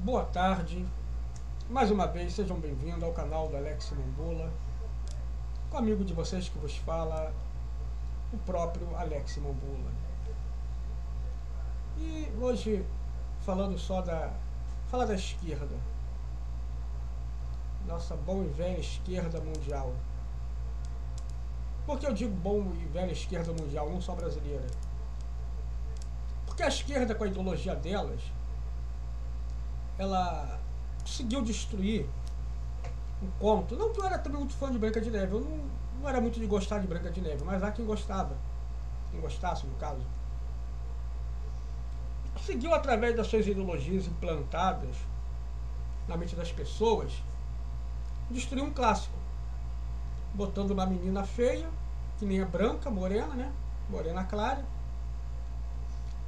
Boa tarde, mais uma vez sejam bem-vindos ao canal do Alex Mambola, com o amigo de vocês que vos fala, o próprio Alex Mambola. E hoje falando falar da esquerda, nossa boa e velha esquerda mundial. Por que eu digo bom e velha esquerda mundial, não só brasileira? Porque a esquerda, com a ideologia delas, ela conseguiu destruir um conto. Não que eu era também muito fã de Branca de Neve, eu não era muito de gostar de Branca de Neve, mas há quem gostava, quem gostasse no caso. Conseguiu, através das suas ideologias implantadas na mente das pessoas, destruir um clássico, botando uma menina feia, que nem é branca, morena, né? Morena clara.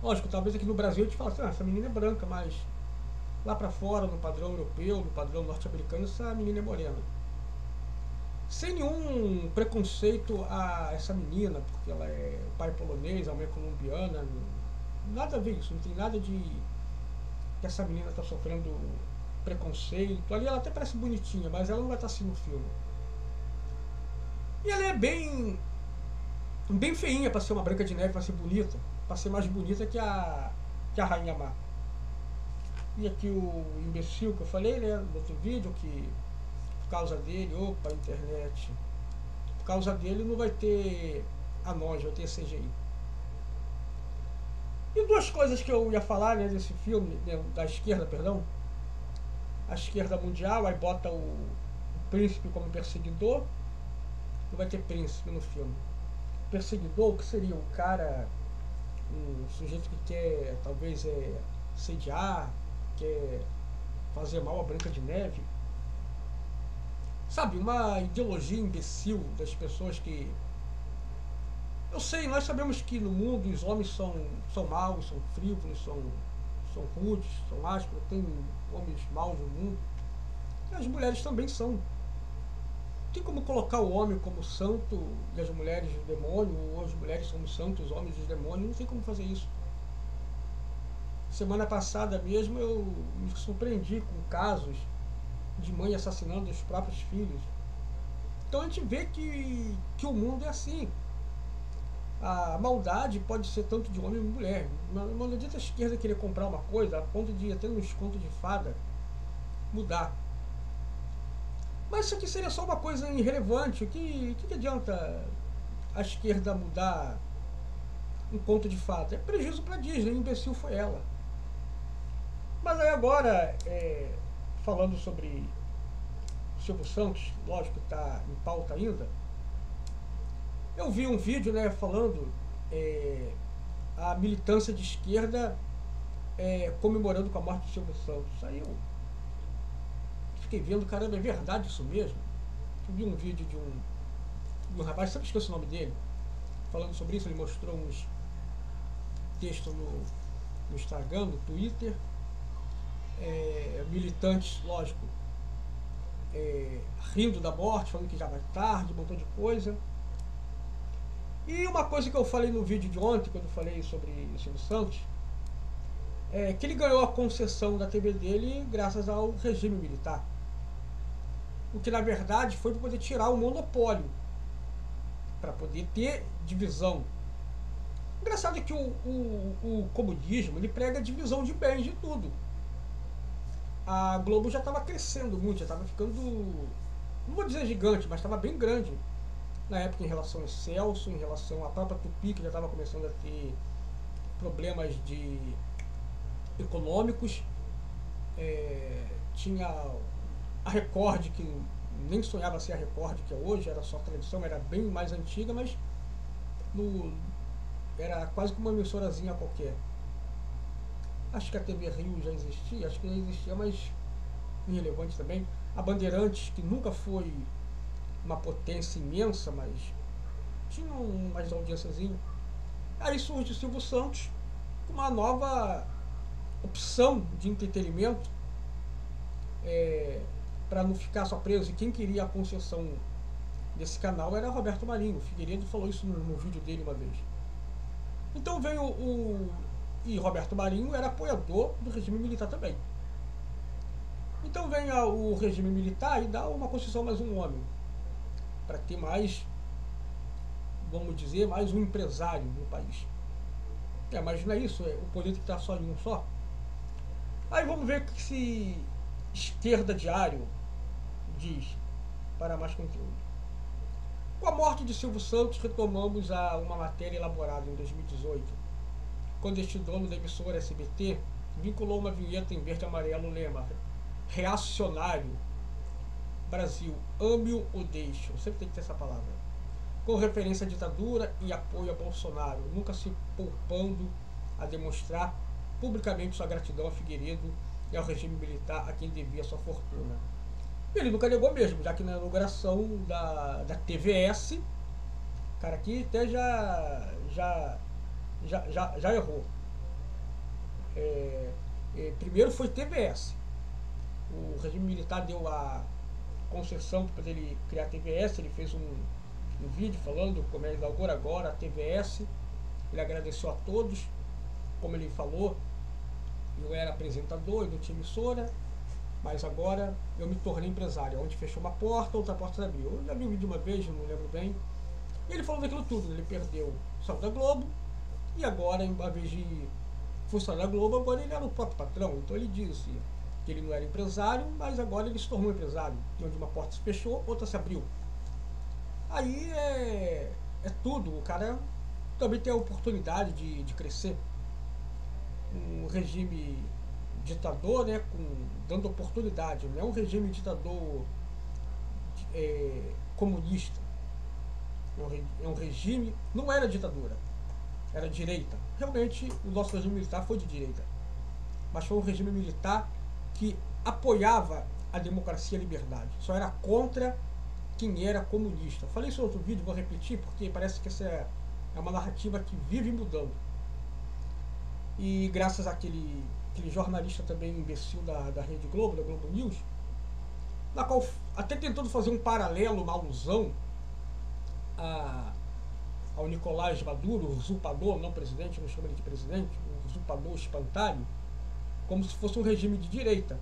Lógico, talvez aqui no Brasil a gente fala assim, essa menina é branca, mas lá pra fora, no padrão europeu, no padrão norte-americano, essa menina é morena. Sem nenhum preconceito a essa menina, porque ela é o pai polonês, a mãe colombiana, nada a ver isso, não tem nada de que essa menina está sofrendo preconceito. Ali ela até parece bonitinha, mas ela não vai estar assim no filme. E ela é bem feinha para ser uma Branca de Neve, para ser bonita, para ser mais bonita que a Rainha Má. E aqui o imbecil que eu falei, né, no outro vídeo, que por causa dele, opa, internet, por causa dele não vai ter anões, vai ter CGI. E duas coisas que eu ia falar, né, desse filme, né, da esquerda, perdão, a esquerda mundial, aí bota o príncipe como perseguidor, não vai ter príncipe no filme. Perseguidor, que seria um cara, um sujeito que quer, talvez, sediar, quer fazer mal a Branca de Neve. Sabe, uma ideologia imbecil das pessoas que... Eu sei, nós sabemos que no mundo os homens são maus, são frívolos, são rudes, são ásperos, tem homens maus no mundo. E as mulheres também são. Não tem como colocar o homem como santo e as mulheres o demônio, ou as mulheres são os santos, os homens os demônios, não tem como fazer isso. Semana passada mesmo eu me surpreendi com casos de mãe assassinando os próprios filhos. Então a gente vê que o mundo é assim. A maldade pode ser tanto de homem como mulher. Não adianta a esquerda querer comprar uma coisa a ponto de, até nos contos de fada, mudar. Mas isso aqui seria só uma coisa irrelevante. O que adianta a esquerda mudar um conto de fada? É prejuízo para Disney, imbecil foi ela. Mas aí agora, falando sobre Silvio Santos, lógico que está em pauta ainda, eu vi um vídeo, né, falando a militância de esquerda comemorando com a morte de Silvio Santos. Aí eu fiquei vendo, caramba, é verdade isso mesmo? Eu vi um vídeo de um rapaz, sempre esqueço o nome dele, falando sobre isso. Ele mostrou uns textos no Instagram, no Twitter, militantes, lógico, rindo da morte, falando que já vai tarde, um montão de coisa. E uma coisa que eu falei no vídeo de ontem, quando eu falei sobre o Silvio Santos, é que ele ganhou a concessão da TV dele graças ao regime militar. O que na verdade foi para poder tirar o monopólio, para poder ter divisão. Engraçado é que o comunismo, ele prega divisão de bens, de tudo. A Globo já estava crescendo muito, já estava ficando, não vou dizer gigante, mas estava bem grande na época, em relação ao Celso, em relação à própria Tupi, que já estava começando a ter problemas econômicos. Tinha a Record, que nem sonhava ser a Record que é hoje, era só tradição, era bem mais antiga, mas era quase como uma emissorazinha qualquer. Acho que a TV Rio já existia, acho que já existia, mas irrelevante também. A Bandeirantes, que nunca foi uma potência imensa, mas tinha mais audiênciazinha. Aí surge o Silvio Santos com uma nova opção de entretenimento, para não ficar só preso. E quem queria a concessão desse canal era Roberto Marinho. O Figueiredo falou isso no vídeo dele uma vez. Então veio e Roberto Marinho era apoiador do regime militar também. Então vem o regime militar e dá uma Constituição mais um homem, para ter mais, vamos dizer, mais um empresário no país. Mas não é isso, o poder tem que estar só em um só. Aí vamos ver o que se Esquerda Diário diz, para mais conteúdo. Com a morte de Silvio Santos, retomamos uma matéria elaborada em 2018, quando este dono da emissora SBT vinculou uma vinheta em verde e amarelo, lema reacionário, Brasil, ame-o ou deixe-o, sempre tem que ter essa palavra, com referência à ditadura e apoio a Bolsonaro, nunca se poupando a demonstrar publicamente sua gratidão a Figueiredo e ao regime militar a quem devia sua fortuna. Ele nunca negou mesmo, já que na inauguração da TVS, cara, aqui até já errou. Primeiro foi TVS. O regime militar deu a concessão para ele criar a TVS, ele fez um vídeo falando como ele inaugura agora a TVS. Ele agradeceu a todos, como ele falou, eu era apresentador, eu não tinha emissora, mas agora eu me tornei empresário. Onde fechou uma porta, outra porta se abriu. Eu já vi o vídeo uma vez, não lembro bem. E ele falou daquilo tudo. Ele perdeu o salário da Globo e agora, em vez de funcionário da Globo, agora ele era o próprio patrão. Então ele disse que ele não era empresário, mas agora ele se tornou empresário. Onde uma porta se fechou, outra se abriu. Aí é tudo. O cara também tem a oportunidade de crescer. Um regime ditador, né, dando oportunidade, não é um regime ditador comunista, é um regime, não era ditadura, era direita. Realmente o nosso regime militar foi de direita, mas foi um regime militar que apoiava a democracia e a liberdade, só era contra quem era comunista. Falei isso em outro vídeo, vou repetir porque parece que essa é uma narrativa que vive mudando. E graças àquele jornalista também imbecil da Rede Globo, da Globo News, na qual até tentando fazer um paralelo, uma alusão ao Nicolás Maduro, o usurpador, não presidente, não chama ele de presidente, o usurpador espantalho, como se fosse um regime de direita.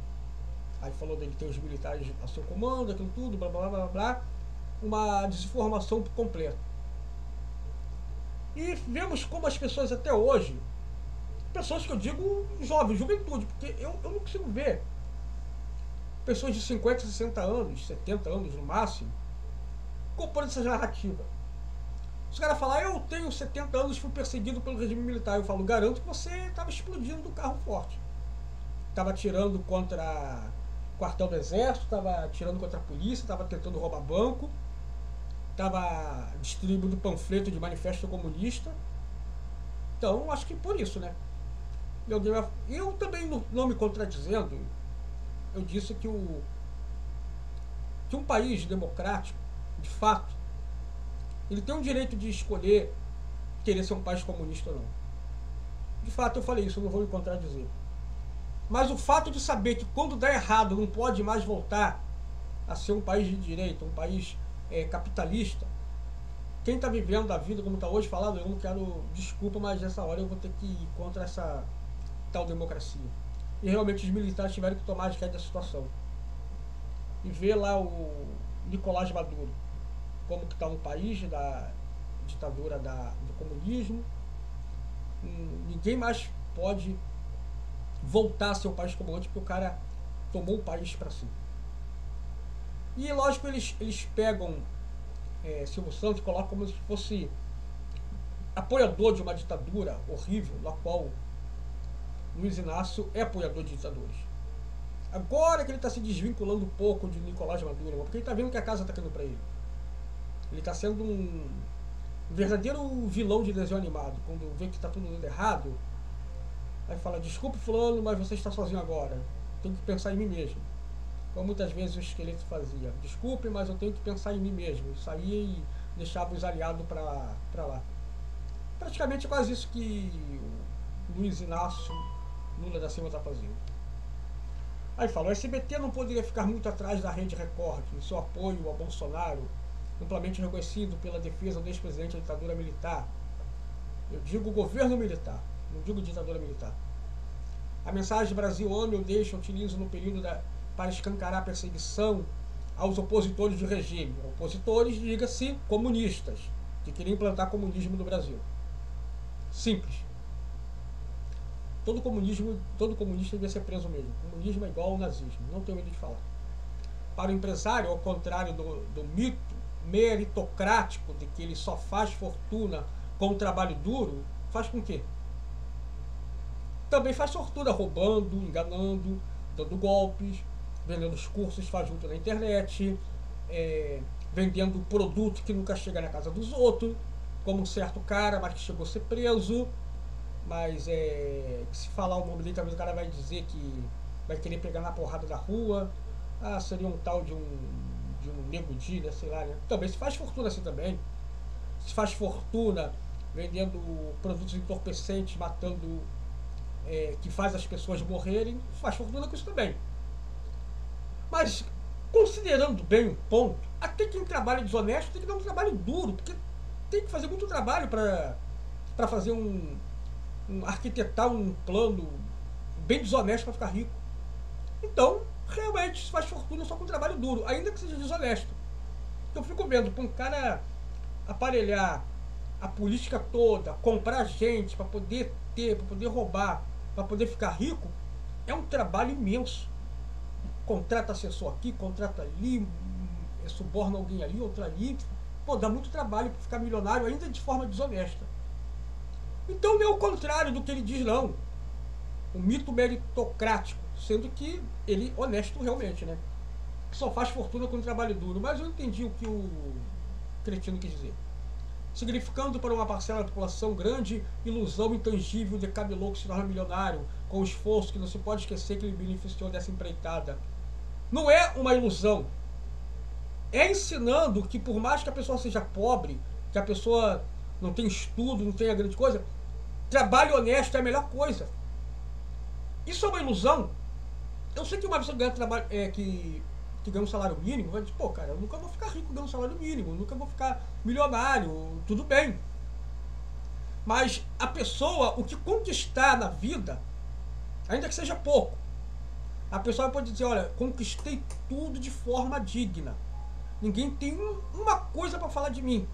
Aí falou dele ter os militares a seu comando, aquilo tudo, blá blá blá blá, uma desinformação por completo. E vemos como as pessoas até hoje, pessoas que eu digo jovens, juventude, porque eu não consigo ver pessoas de 50, 60 anos, 70 anos no máximo, compondo essa narrativa. Os caras falam, eu tenho 70 anos e fui perseguido pelo regime militar. Eu falo, garanto que você estava explodindo do carro forte. Estava atirando contra o quartel do exército, estava atirando contra a polícia, estava tentando roubar banco, estava distribuindo panfleto de manifesto comunista. Então, acho que por isso, né? Eu também, não me contradizendo, eu disse que um país democrático, de fato, ele tem o direito de escolher querer ser um país comunista ou não. De fato eu falei isso, eu não vou me contradizer. Mas o fato de saber que quando dá errado não pode mais voltar a ser um país de direita, um país capitalista, quem está vivendo a vida como está hoje, falando, eu não quero desculpa, mas nessa hora eu vou ter que ir contra essa tal democracia. E realmente os militares tiveram que tomar as rédeas da situação. E ver lá o Nicolás Maduro, como que está um país da ditadura do comunismo. Ninguém mais pode voltar a ser um país como antes, porque o cara tomou o país para si. E lógico, eles pegam Silvio Santos e colocam como se fosse apoiador de uma ditadura horrível, na qual Luiz Inácio é apoiador de ditadores. Agora que ele está se desvinculando um pouco de Nicolás Maduro, porque ele está vendo que a casa está caindo para ele. Ele está sendo um verdadeiro vilão de desenho animado. Quando vê que está tudo dando errado, aí fala, desculpe fulano, mas você está sozinho agora. Tenho que pensar em mim mesmo. Como muitas vezes o esqueleto fazia. Desculpe, mas eu tenho que pensar em mim mesmo. Saía e deixava os aliados para lá. Praticamente é quase isso que o Luiz Inácio Lula da Silva está fazendo. Aí fala, o SBT não poderia ficar muito atrás da Rede Record, em seu apoio ao Bolsonaro, amplamente reconhecido pela defesa do ex-presidente da ditadura militar. Eu digo governo militar, não digo ditadura militar. A mensagem Brasil ame ou deixa, utilizo no período para escancarar a perseguição aos opositores de regime. Opositores, diga-se, comunistas, que queriam implantar comunismo no Brasil. Simples. Todo comunista devia ser preso mesmo. Comunismo é igual ao nazismo, não tenho medo de falar. Para o empresário, ao contrário do mito meritocrático de que ele só faz fortuna com trabalho duro, faz com quê? Também faz fortuna roubando, enganando, dando golpes, vendendo os cursos fajutos na internet, vendendo produto que nunca chega na casa dos outros, como um certo cara, mas que chegou a ser preso, mas se falar o nome dele, talvez o cara vai dizer que vai querer pegar na porrada da rua. Seria um tal de um Nego Di, né, sei lá, né? Também se faz fortuna assim também. Se faz fortuna vendendo produtos entorpecentes, matando, que faz as pessoas morrerem, faz fortuna com isso também. Mas, considerando bem o ponto, até quem trabalha desonesto tem que dar um trabalho duro, porque tem que fazer muito trabalho para fazer arquitetar um plano bem desonesto para ficar rico. Então, realmente se faz fortuna só com trabalho duro, ainda que seja desonesto. Eu fico vendo, para um cara aparelhar a política toda, comprar gente para poder ter, para poder roubar, para poder ficar rico, é um trabalho imenso. Contrata assessor aqui, contrata ali, suborna alguém ali, outro ali. Pô, dá muito trabalho para ficar milionário, ainda de forma desonesta. Então não é o contrário do que ele diz, não. O mito meritocrático, sendo que ele honesto realmente, né? Só faz fortuna com trabalho duro. Mas eu entendi o que o cretino quis dizer. Significando para uma parcela da população grande ilusão intangível de cabelô que se torna milionário, com o esforço que não se pode esquecer que ele beneficiou dessa empreitada. Não é uma ilusão. É ensinando que por mais que a pessoa seja pobre, que a pessoa não tenha estudo, não tenha grande coisa, trabalho honesto é a melhor coisa. Isso é uma ilusão. Eu sei que uma pessoa ganha trabalho, que ganha um salário mínimo, vai dizer, pô, cara, eu nunca vou ficar rico ganhando um salário mínimo, eu nunca vou ficar milionário, tudo bem. Mas a pessoa, o que conquistar na vida, ainda que seja pouco, a pessoa pode dizer, olha, conquistei tudo de forma digna. Ninguém tem uma coisa para falar de mim.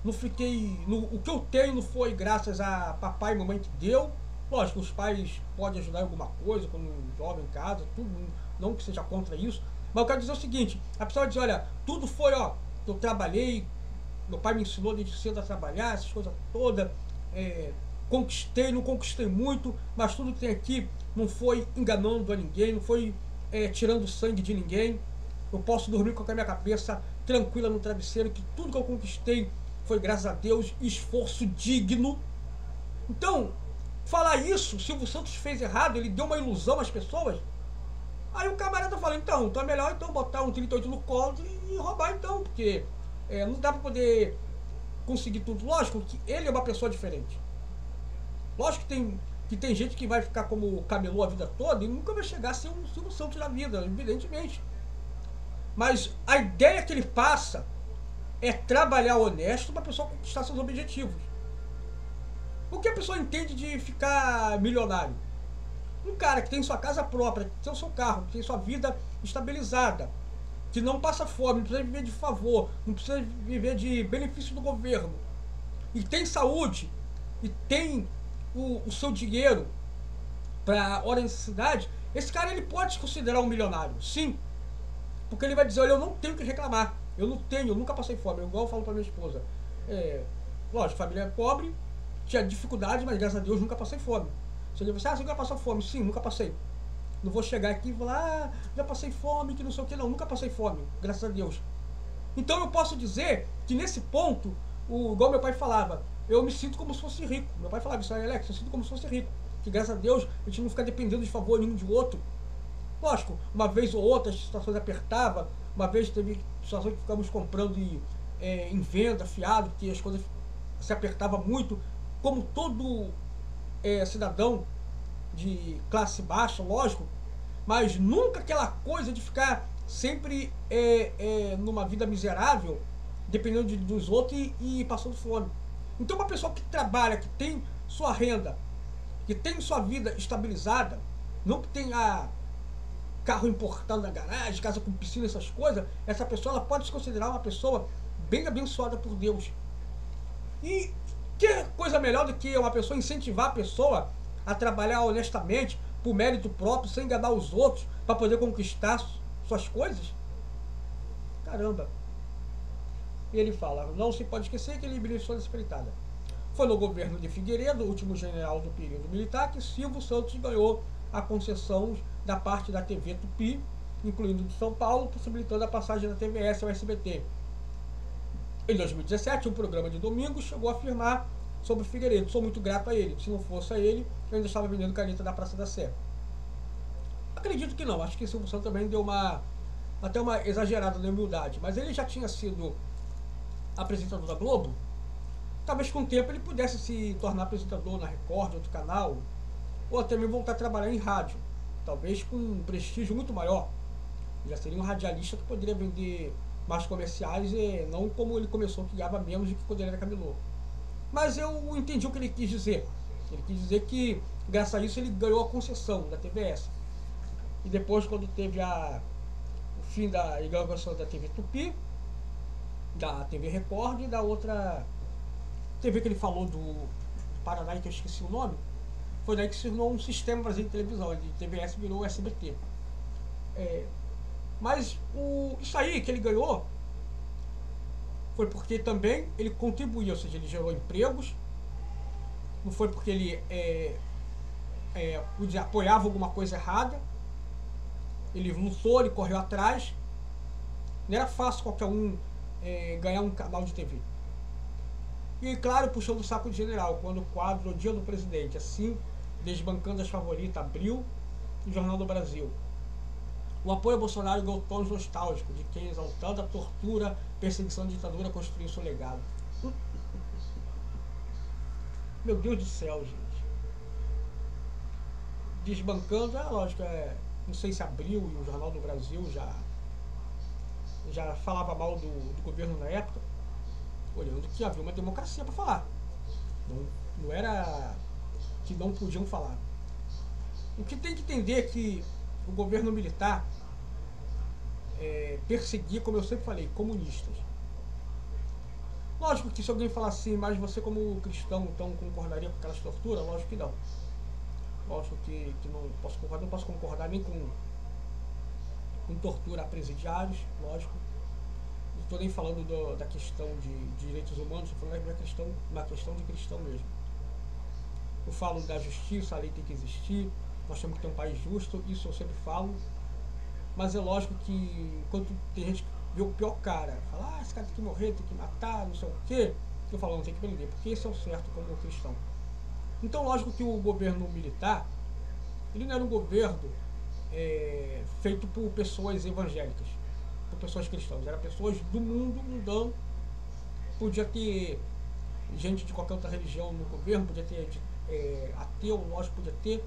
O que eu tenho não foi graças a papai e mamãe que deu. Lógico, os pais podem ajudar em alguma coisa, quando um jovem em casa, tudo, não que seja contra isso. Mas eu quero dizer o seguinte, a pessoa diz, olha, tudo foi, eu trabalhei, meu pai me ensinou desde cedo a trabalhar, essas coisas todas, conquistei, não conquistei muito, mas tudo que tem aqui não foi enganando a ninguém, não foi tirando sangue de ninguém. Eu posso dormir com a minha cabeça tranquila no travesseiro, que tudo que eu conquistei foi graças a Deus, esforço digno. Então, falar isso, Silvio Santos fez errado, ele deu uma ilusão às pessoas. Aí o camarada fala, então é melhor então botar um 38 no colo e roubar então, porque não dá pra poder conseguir tudo. Lógico que ele é uma pessoa diferente. Lógico que tem gente que vai ficar como camelô a vida toda e nunca vai chegar a ser um Silvio Santos na vida, evidentemente. Mas a ideia que ele passa é trabalhar honesto para a pessoa conquistar seus objetivos. O que a pessoa entende de ficar milionário? Um cara que tem sua casa própria, que tem o seu carro, que tem sua vida estabilizada, que não passa fome, não precisa viver de favor, não precisa viver de benefício do governo, e tem saúde, e tem o seu dinheiro para hora de necessidade, esse cara ele pode se considerar um milionário, sim. Porque ele vai dizer, olha, eu não tenho o que reclamar, eu nunca passei fome, igual eu falo para minha esposa. Lógico, família é pobre, tinha dificuldade, mas graças a Deus nunca passei fome. Se ele você nunca passou fome? Sim, nunca passei. Não vou chegar aqui e falar, já passei fome, que não sei o que, não, nunca passei fome, graças a Deus. Então eu posso dizer que nesse ponto, igual meu pai falava, eu me sinto como se fosse rico. Meu pai falava isso aí, Alex, eu sinto como se fosse rico. Que graças a Deus a gente não fica dependendo de favor nenhum de outro. Lógico, uma vez ou outra as situações apertavam, uma vez teve situações que ficamos comprando em venda, fiado, que as coisas se apertavam muito, como todo cidadão de classe baixa, lógico, mas nunca aquela coisa de ficar sempre numa vida miserável, dependendo dos outros e passando fome. Então uma pessoa que trabalha, que tem sua renda, que tem sua vida estabilizada, não que tem carro importado na garagem, casa com piscina, essas coisas, essa pessoa ela pode se considerar uma pessoa bem abençoada por Deus. E que coisa melhor do que uma pessoa incentivar a pessoa a trabalhar honestamente, por mérito próprio, sem enganar os outros, para poder conquistar suas coisas? Caramba! E ele fala, não se pode esquecer que ele beneficiou da espreitada. Foi no governo de Figueiredo, último general do período militar, que Silvio Santos ganhou a concessão da parte da TV Tupi, incluindo de São Paulo, possibilitando a passagem da TVS ao SBT. Em 2017, um programa de domingo chegou a afirmar sobre Figueiredo: sou muito grato a ele, se não fosse a ele, eu ainda estava vendendo caneta da Praça da Sé. Acredito que não, acho que Silvio Santos também deu até uma exagerada na humildade, mas ele já tinha sido apresentador da Globo. Talvez com o tempo ele pudesse se tornar apresentador na Record, outro canal, ou até mesmo voltar a trabalhar em rádio, talvez com um prestígio muito maior. Já seria um radialista que poderia vender mais comerciais, e não como ele começou, que ganhava menos do que quando ele era camelô. Mas eu entendi o que ele quis dizer. Ele quis dizer que, graças a isso, ele ganhou a concessão da TVS. E depois, quando teve o fim da inauguração da TV Tupi, da TV Record e da outra TV que ele falou do Paraná, que eu esqueci o nome, foi daí que se tornou um sistema brasileiro de televisão, de TVS virou SBT. Mas isso aí que ele ganhou foi porque também ele contribuiu, ou seja, ele gerou empregos, não foi porque ele apoiava alguma coisa errada, ele lutou, ele correu atrás. Não era fácil qualquer um ganhar um canal de TV. E claro, puxando o saco de general, quando o quadro O Dia do Presidente, assim, desbancando as favoritas, abriu o Jornal do Brasil. O apoio a Bolsonaro ganhou tons nostálgicos de quem, exaltando a tortura, perseguição e ditadura, construiu seu legado. Meu Deus do céu, gente. Desbancando, lógico, não sei se abriu e o Jornal do Brasil já falava mal do governo na época, olhando que havia uma democracia para falar. Não era que não podiam falar. O que tem que entender é que o governo militar perseguia, como eu sempre falei, comunistas. Lógico que se alguém falar assim, mas você como cristão então concordaria com aquelas torturas? Lógico que não. Lógico que não posso concordar nem com tortura a presidiários, lógico. Não estou nem falando da questão de direitos humanos, estou falando uma questão de cristão mesmo. Eu falo da justiça, a lei tem que existir, nós temos que ter um país justo, isso eu sempre falo. Mas é lógico que enquanto tem gente que vê o pior cara, fala, esse cara tem que morrer, tem que matar, não sei o quê, eu falo, não tem que prender, porque esse é o certo como cristão. Então lógico que o governo militar, ele não era um governo feito por pessoas evangélicas, por pessoas cristãs, eram pessoas do mundo mundano. Podia ter gente de qualquer outra religião no governo, podia ter ateu, lógico, podia ter,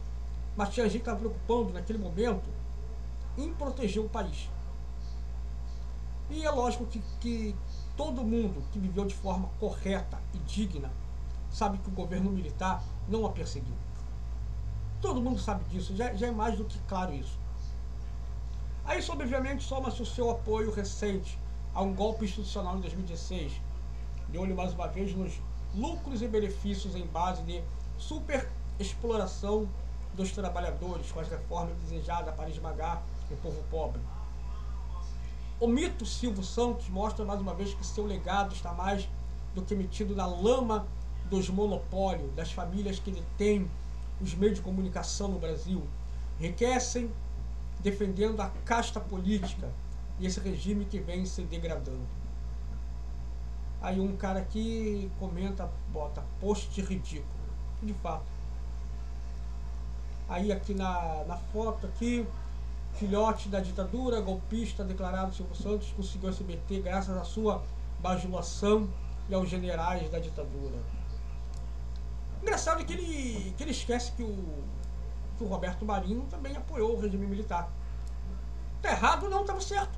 mas tinha gente que estava preocupando naquele momento em proteger o país. E é lógico que todo mundo que viveu de forma correta e digna sabe que o governo militar não a perseguiu. Todo mundo sabe disso, já é mais do que claro isso. Aí, obviamente, soma-se o seu apoio recente a um golpe institucional em 2016, de olho mais uma vez nos lucros e benefícios em base de superexploração dos trabalhadores, com as reformas desejadas para esmagar o povo pobre. O mito Silvio Santos mostra mais uma vez que seu legado está mais do que metido na lama dos monopólios, das famílias que detêm os meios de comunicação no Brasil, enriquecem defendendo a casta política e esse regime que vem se degradando. Aí um cara aqui comenta, bota post ridículo, de fato. Aí aqui na foto aqui, filhote da ditadura, golpista declarado Silvio Santos conseguiu SBT graças à sua bajulação e aos generais da ditadura. Engraçado que ele esquece que o Roberto Marinho também apoiou o regime militar. Tá errado? Não, estava certo.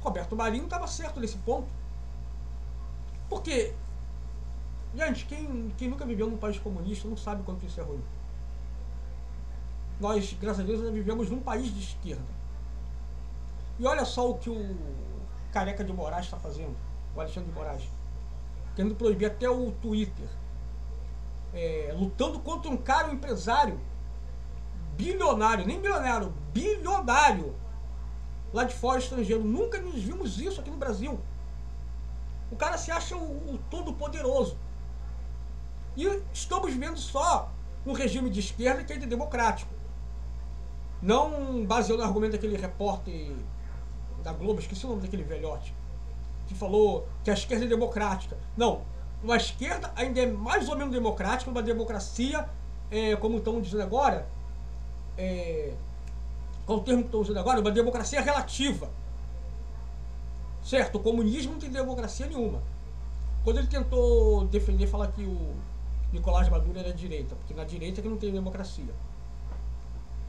Roberto Marinho estava certo nesse ponto. Porque, gente, quem nunca viveu num país comunista não sabe quanto isso é ruim. Nós, graças a Deus, ainda vivemos num país de esquerda. E olha só o que o Careca de Moraes está fazendo, o Alexandre de Moraes, querendo proibir até o Twitter, lutando contra um cara, um empresário bilionário, nem bilionário, bilionário, lá de fora, estrangeiro. Nunca nos vimos isso aqui no Brasil. O cara se acha o todo-poderoso. E estamos vendo só um regime de esquerda que é democrático. Não baseado no argumento daquele repórter da Globo, esqueci o nome daquele velhote, que falou que a esquerda é democrática. Não, uma esquerda ainda é mais ou menos democrática, uma democracia, como estão dizendo agora, qual o termo que estão usando agora? Uma democracia relativa. Certo, o comunismo não tem democracia nenhuma. Quando ele tentou defender, falar que o Nicolás Maduro era direita, porque na direita que não tem democracia.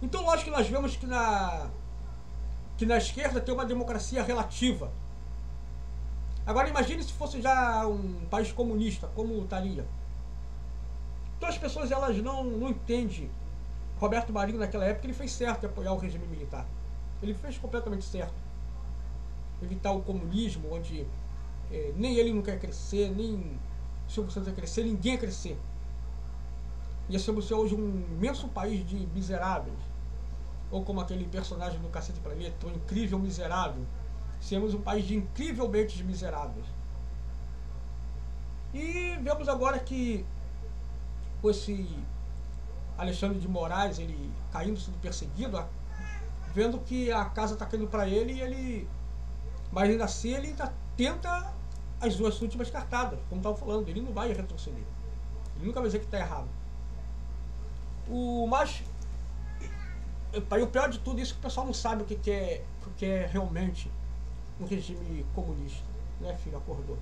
Então, lógico que nós vemos que na esquerda tem uma democracia relativa. Agora, imagine se fosse já um país comunista, como estaria. Então, as pessoas elas não entendem. Roberto Marinho, naquela época, ele fez certo em apoiar o regime militar. Ele fez completamente certo. Evitar o comunismo, onde nem ele não quer crescer, nem o Silvio Santos quer crescer, ninguém quer crescer. Ia ser você hoje um imenso país de miseráveis. Ou como aquele personagem do Cacete Planeta, o incrível miserável. Seremos um país de incrivelmente miseráveis. E vemos agora que com esse Alexandre de Moraes, ele caindo, sendo perseguido, vendo que a casa está caindo para ele, e ele, mas ainda assim ele ainda tenta as duas últimas cartadas, como estava falando, ele não vai retroceder. Ele nunca vai dizer que está errado. O pior de tudo isso é que o pessoal não sabe o que é realmente um regime comunista, né, filho? Acordou.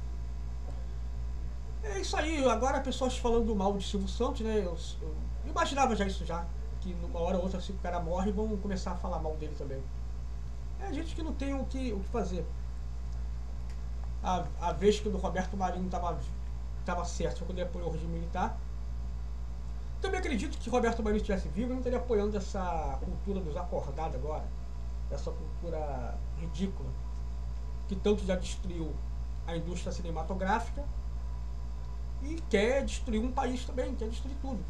É isso aí. Agora pessoas falando mal de Silvio Santos, né? Eu imaginava já isso já, que numa hora ou outra, se o cara morre, vão começar a falar mal dele também. É gente que não tem o que fazer. A vez que o Roberto Marinho estava certo, foi quando ele apoiou o regime militar. Também acredito que Roberto Marinho estivesse vivo, não estaria apoiando essa cultura dos acordados agora, essa cultura ridícula, que tanto já destruiu a indústria cinematográfica e quer destruir um país também, quer destruir tudo.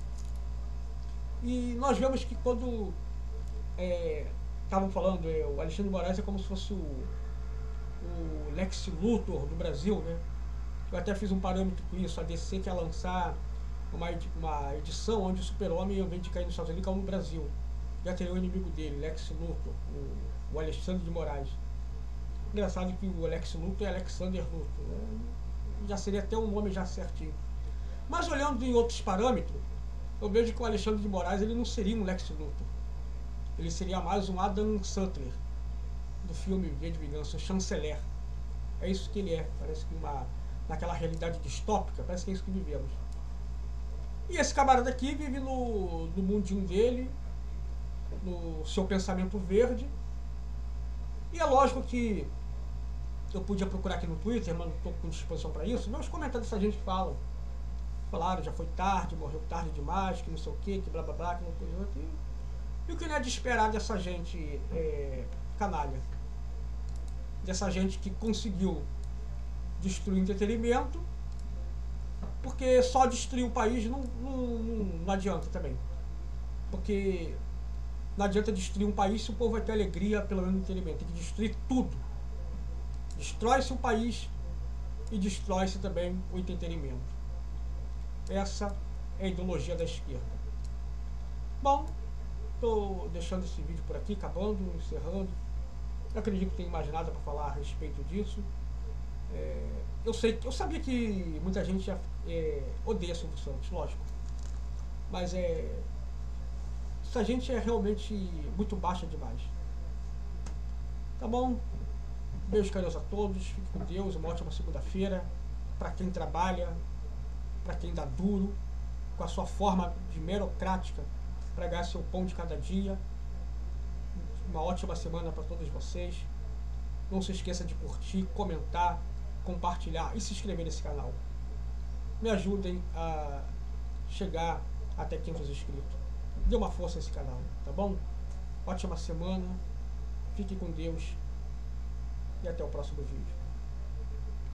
E nós vemos que quando estavam falando, o Alexandre de Moraes é como se fosse o Lex Luthor do Brasil, né? Eu até fiz um parâmetro com isso, a DC quer lançar uma edição onde o Super-Homem, ao invés de cair nos Estados Unidos, caiu no Brasil. Já teria o inimigo dele, Lex Luthor, o Alexandre de Moraes. Engraçado que o Lex Luthor é Alexander Luthor, né? Já seria até um nome já certinho. Mas olhando em outros parâmetros, eu vejo que o Alexandre de Moraes ele não seria um Lex Luthor. Ele seria mais um Adam Sandler, do filme V de Vingança, Chanceler. É isso que ele é. Parece que naquela realidade distópica, parece que é isso que vivemos. E esse camarada aqui vive no mundinho dele, no seu pensamento verde. E é lógico que eu podia procurar aqui no Twitter, mas não estou com disposição para isso, ver os comentários dessa gente que falaram, já foi tarde, morreu tarde demais, que não sei o que blá blá blá, que não coisa outra. E o que não é de esperar dessa gente canalha, dessa gente que conseguiu destruir o entretenimento, porque só destruir o país não adianta também. Porque não adianta destruir um país se o povo vai ter alegria pelo menos no entretenimento. Tem que destruir tudo. Destrói-se o país e destrói-se também o entretenimento. Essa é a ideologia da esquerda. Bom, estou deixando esse vídeo por aqui, acabando, encerrando. Não acredito que tenha mais nada para falar a respeito disso. Eu sabia que muita gente odeia Silvio Santos, lógico. Mas essa gente é realmente muito baixa demais. Tá bom? Beijos carinhosos a todos. Fique com Deus. Uma ótima segunda-feira. Para quem trabalha, para quem dá duro, com a sua forma de merocrática para ganhar seu pão de cada dia. Uma ótima semana para todos vocês. Não se esqueça de curtir, comentar, compartilhar e se inscrever nesse canal. Me ajudem a chegar até 500 inscritos. dê uma força a esse canal, tá bom? Ótima semana, fique com Deus e até o próximo vídeo.